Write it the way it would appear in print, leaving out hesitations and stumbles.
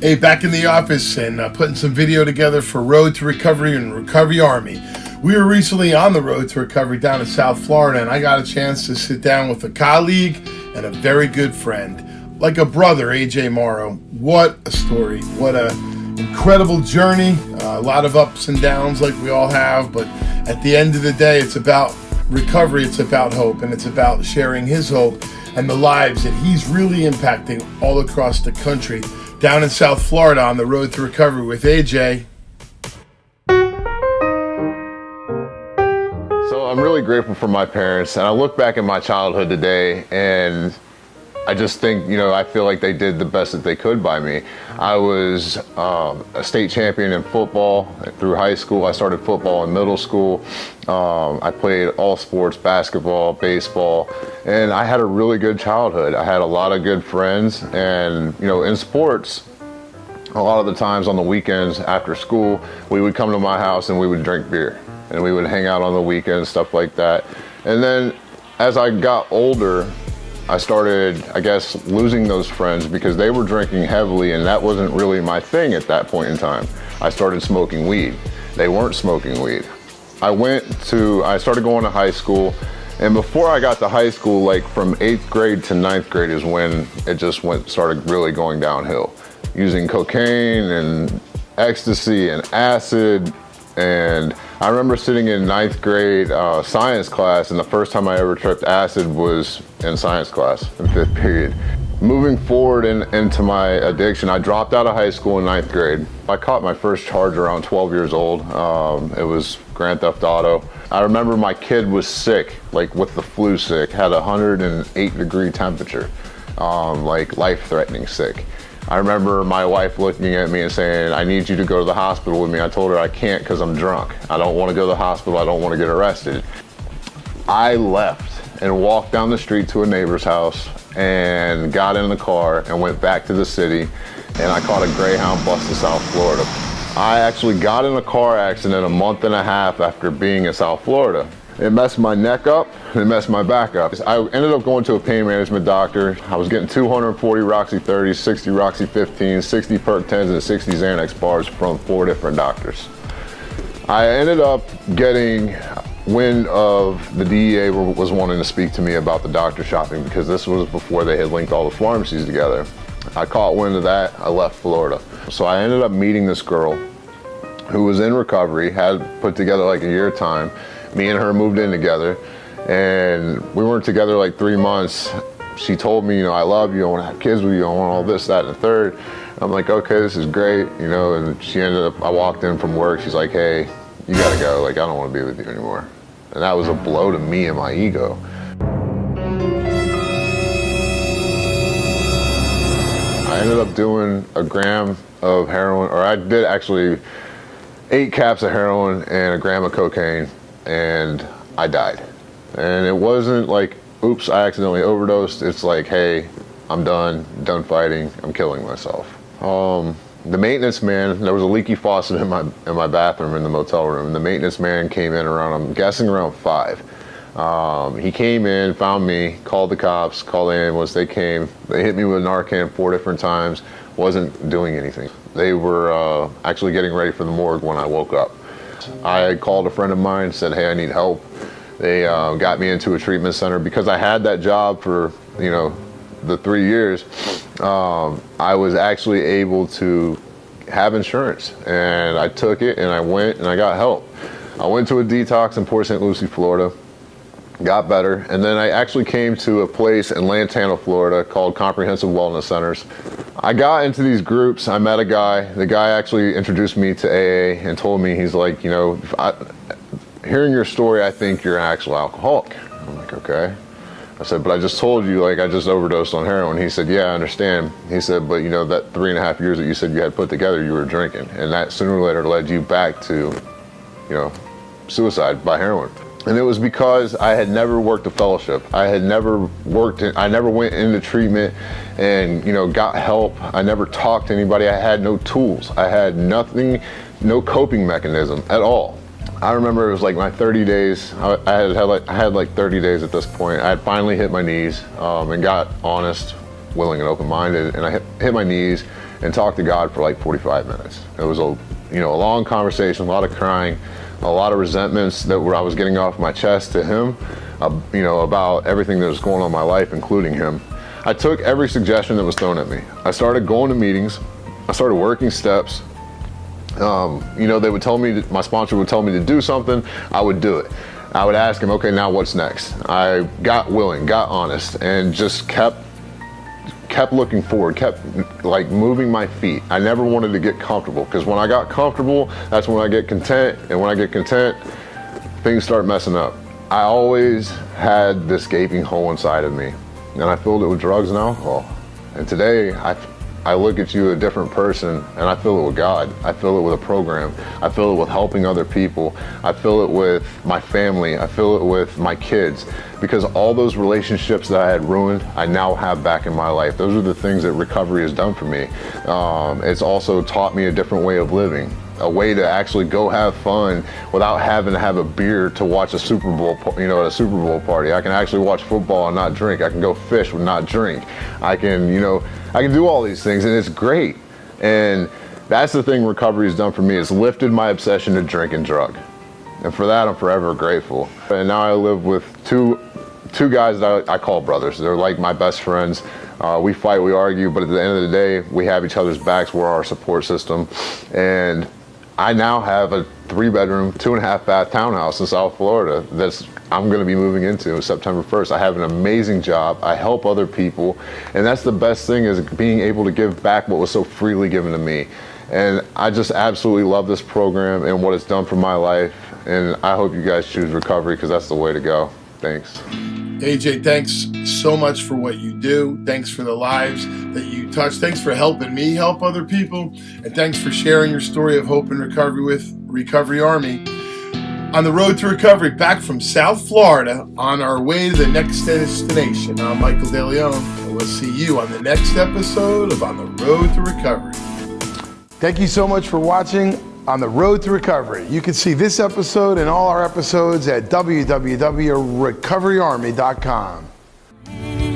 Hey, back in the office and putting some video together for Road to Recovery and Recovery Army. We were recently on the road to recovery down in South Florida, and I got a chance to sit down with a colleague and a very good friend, like a brother, AJ Morrow. What a story. What a incredible journey. A lot of ups and downs like we all have, but at the end of the day, it's about recovery, it's about hope, and it's about sharing his hope and the lives that he's really impacting all across the country. Down in South Florida on the road to recovery with AJ. So I'm really grateful for my parents, and I look back at my childhood today and I just think, I feel like they did the best that they could by me. I was a state champion in football through high school. I started football in middle school. I played all sports, basketball, baseball, and I had a really good childhood. I had a lot of good friends, and in sports, a lot of the times on the weekends after school, we would come to my house and we would drink beer, and we would hang out on the weekends, stuff like that. And then as I got older, I started, losing those friends because they were drinking heavily, and that wasn't really my thing at that point in time. I started smoking weed. They weren't smoking weed. I started going to high school, and before I got to high school, like from 8th grade to 9th grade is when it just started really going downhill. Using cocaine and ecstasy and acid. And I remember sitting in 9th grade science class, and the first time I ever tripped acid was in science class in 5th period. Moving forward into my addiction, I dropped out of high school in 9th grade. I caught my first charge around 12 years old. It was Grand Theft Auto. I remember my kid was sick, like with the flu sick, had a 108-degree temperature, like life-threatening sick. I remember my wife looking at me and saying, "I need you to go to the hospital with me." I told her I can't because I'm drunk. I don't want to go to the hospital. I don't want to get arrested. I left and walked down the street to a neighbor's house and got in the car and went back to the city, and I caught a Greyhound bus to South Florida. I actually got in a car accident a month and a half after being in South Florida. It messed my neck up, and it messed my back up. I ended up going to a pain management doctor. I was getting 240 Roxy 30s, 60 Roxy 15s, 60 Perk 10s, and 60 Xanax bars from 4 different doctors. I ended up getting wind of the DEA was wanting to speak to me about the doctor shopping, because this was before they had linked all the pharmacies together. I caught wind of that. I left Florida. So I ended up meeting this girl who was in recovery, had put together like a year time. Me and her moved in together, and we weren't together like 3 months. She told me, I love you, I want to have kids with you, I want all this, that, and the third. I'm like, okay, this is great, and she ended up, I walked in from work, she's like, "Hey, you gotta go, like, I don't want to be with you anymore." And that was a blow to me and my ego. I ended up doing a gram of heroin, or I did actually 8 caps of heroin and a gram of cocaine, and I died. And it wasn't like, oops, I accidentally overdosed. It's like, hey, I'm done fighting, I'm killing myself. The maintenance man, there was a leaky faucet in my bathroom in the motel room. The maintenance man came in around, I'm guessing around 5. He came in, found me, called the cops, called the ambulance, they came. They hit me with Narcan 4 different times, wasn't doing anything. They were actually getting ready for the morgue when I woke up. I called a friend of mine, said, "Hey, I need help." They got me into a treatment center. Because I had that job for, the 3 years, I was actually able to have insurance. And I took it, and I went, and I got help. I went to a detox in Port St. Lucie, Florida, got better, and then I actually came to a place in Lantana, Florida called Comprehensive Wellness Centers. I got into these groups, I met a guy. The guy actually introduced me to AA and told me, he's like, hearing your story, I think you're an actual alcoholic. I'm like, okay. I said, but I just told you, I just overdosed on heroin. He said, yeah, I understand. He said, but that 3.5 years that you said you had put together, you were drinking. And that sooner or later led you back to, suicide by heroin. And it was because I had never worked a fellowship. I never went into treatment and, got help. I never talked to anybody. I had no tools. I had nothing, no coping mechanism at all. I remember it was like my 30 days. I had like 30 days at this point. I had finally hit my knees and got honest, willing, and open-minded. And I hit my knees and talked to God for like 45 minutes. It was a long conversation, a lot of crying, a lot of resentments that I was getting off my chest to him, about everything that was going on in my life, including him. I took every suggestion that was thrown at me. I started going to meetings. I started working steps. They would tell me, my sponsor would tell me to do something, I would do it. I would ask him, okay, now what's next? I got willing, got honest, and just kept looking forward, kept like moving my feet. I never wanted to get comfortable, because when I got comfortable, that's when I get content, and when I get content, things start messing up. I always had this gaping hole inside of me, and I filled it with drugs and alcohol. And today, I look at you a different person, and I fill it with God. I fill it with a program. I fill it with helping other people. I fill it with my family. I fill it with my kids, because all those relationships that I had ruined, I now have back in my life. Those are the things that recovery has done for me. It's also taught me a different way of living, a way to actually go have fun without having to have a beer to watch a Super Bowl, at a Super Bowl party. I can actually watch football and not drink. I can go fish and not drink. I can do all these things, and it's great. And that's the thing recovery has done for me. It's lifted my obsession to drink and drug. And for that, I'm forever grateful. And now I live with two guys that I call brothers. They're like my best friends. We fight, we argue, but at the end of the day, we have each other's backs. We're our support system. And I now have a 3-bedroom, 2.5-bath townhouse in South Florida I'm going to be moving into September 1st. I have an amazing job. I help other people. And that's the best thing, is being able to give back what was so freely given to me. And I just absolutely love this program and what it's done for my life. And I hope you guys choose recovery, because that's the way to go. Thanks. AJ, thanks so much for what you do. Thanks for the lives that you touch. Thanks for helping me help other people. And thanks for sharing your story of hope and recovery with Recovery Army. On the road to recovery, back from South Florida, on our way to the next destination. I'm Michael DeLeon, and we'll see you on the next episode of On the Road to Recovery. Thank you so much for watching On the Road to Recovery. You can see this episode and all our episodes at www.recoveryarmy.com.